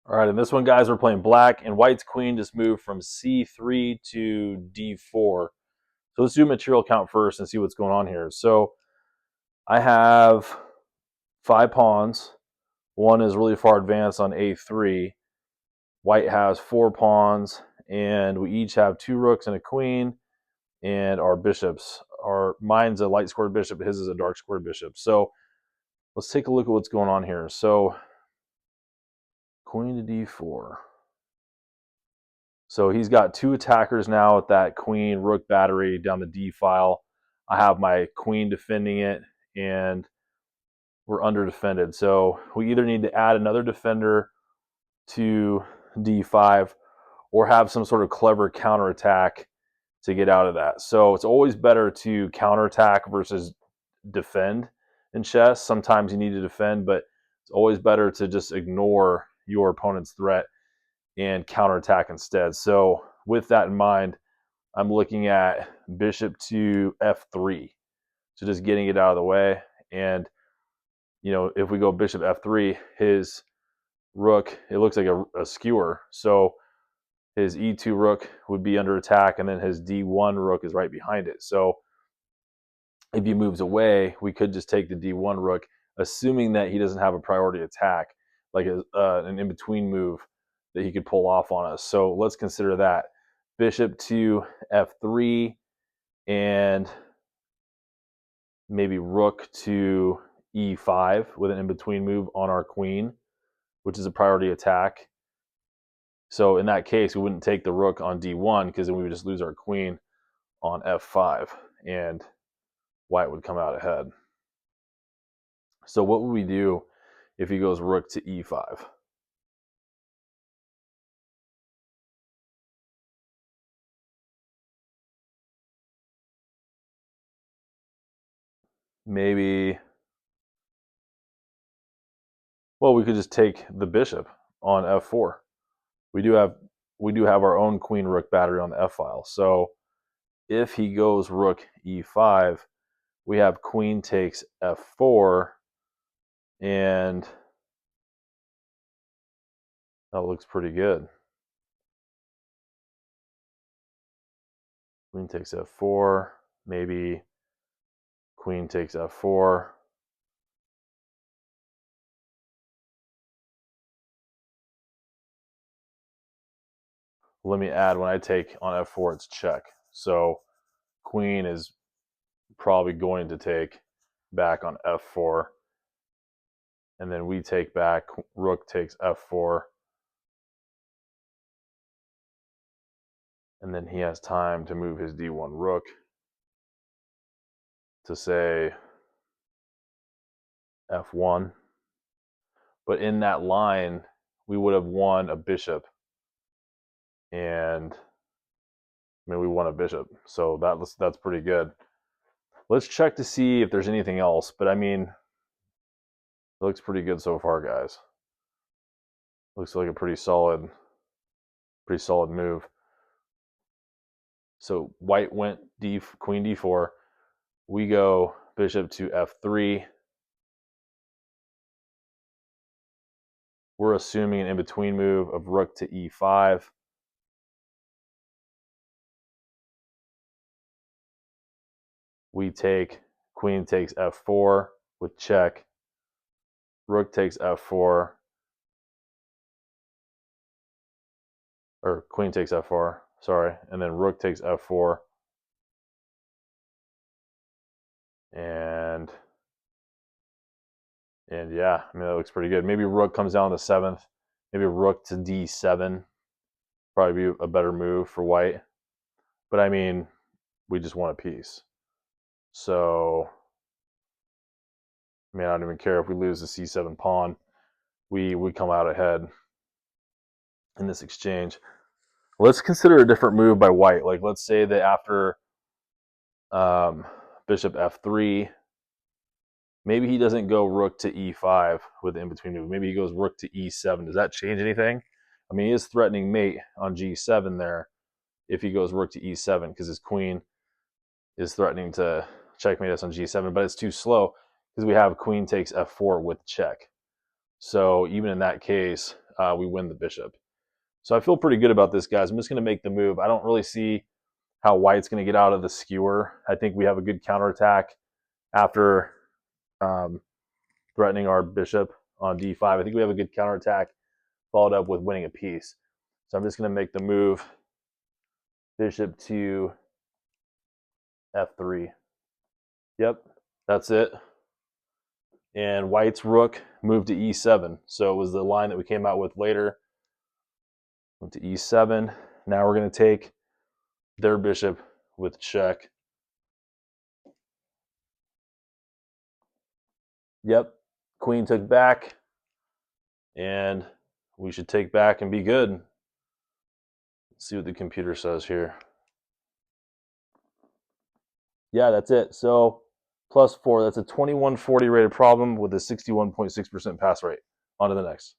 All right, in this one, guys, we're playing black, and white's queen just moved from c3 to d4. So let's do material count first and see what's going on here. So I have 5 pawns. One is really far advanced on a3. White has 4 pawns, and we each have 2 rooks and a queen, and our bishops. Mine's a light squared bishop, his is a dark squared bishop. So let's take a look at what's going on here. So queen to d4. So he's got 2 attackers now with that queen rook battery down the d file. I have my queen defending it, and we're under defended. So we either need to add another defender to d5 or have some sort of clever counterattack to get out of that. So it's always better to counterattack versus defend in chess. Sometimes you need to defend, but it's always better to just ignore your opponent's threat and counterattack instead. So with that in mind, I'm looking at bishop to f3. So just getting it out of the way. And, you know, if we go bishop f3, his rook, it looks like a skewer. So his e2 rook would be under attack, and then his d1 rook is right behind it. So if he moves away, we could just take the d1 rook, assuming that he doesn't have a priority attack, like an in-between move that he could pull off on us. So let's consider that. Bishop to f3, and maybe rook to e5 with an in-between move on our queen, which is a priority attack. So in that case, we wouldn't take the rook on d1 because then we would just lose our queen on f5, and white would come out ahead. So what would we do if he goes rook to e5? Maybe, well, we could just take the bishop on f4. We do have our own queen rook battery on the f file. So if he goes rook e5, we have queen takes f4, and that looks pretty good. Queen takes f4, maybe queen takes f4. Let me add, when I take on f4, it's check. So queen is probably going to take back on f4, and then we take back, rook takes f4, and then he has time to move his d1 rook to, say, f1. But in that line, we would have won a bishop, and I mean, we won a bishop, so that's pretty good. Let's check to see if there's anything else, but I mean, it looks pretty good so far, guys. Looks like a pretty solid move. So white went queen d4. We go bishop to f3. We're assuming an in-between move of rook to e5. We take, queen takes f4 with check. Rook takes f4, or queen takes f4, sorry, and then rook takes f4. And yeah, I mean, that looks pretty good. Maybe rook comes down to 7th. Maybe rook to d7. Probably be a better move for white. But I mean, we just won a piece. So, I mean, I don't even care if we lose the c7 pawn. We come out ahead in this exchange. Let's consider a different move by white. Like, let's say that after bishop f3, maybe he doesn't go rook to e5 with the in-between move. Maybe he goes rook to e7. Does that change anything? I mean, he is threatening mate on g7 there if he goes rook to e7, because his queen is threatening to checkmate us on g7, but it's too slow because we have queen takes f4 with check. So even in that case, we win the bishop. So I feel pretty good about this, guys. I'm just going to make the move. I don't really see how white's going to get out of the skewer. I think we have a good counterattack after threatening our bishop on d5. I think we have a good counterattack followed up with winning a piece. So I'm just going to make the move bishop to f3. Yep, that's it. And white's rook moved to e7. So it was the line that we came out with later. Went to e7. Now we're going to take their bishop with check. Yep, queen took back. And we should take back and be good. Let's see what the computer says here. Yeah, that's it. So +4, that's a 2140 rated problem with a 61.6% pass rate. On to the next.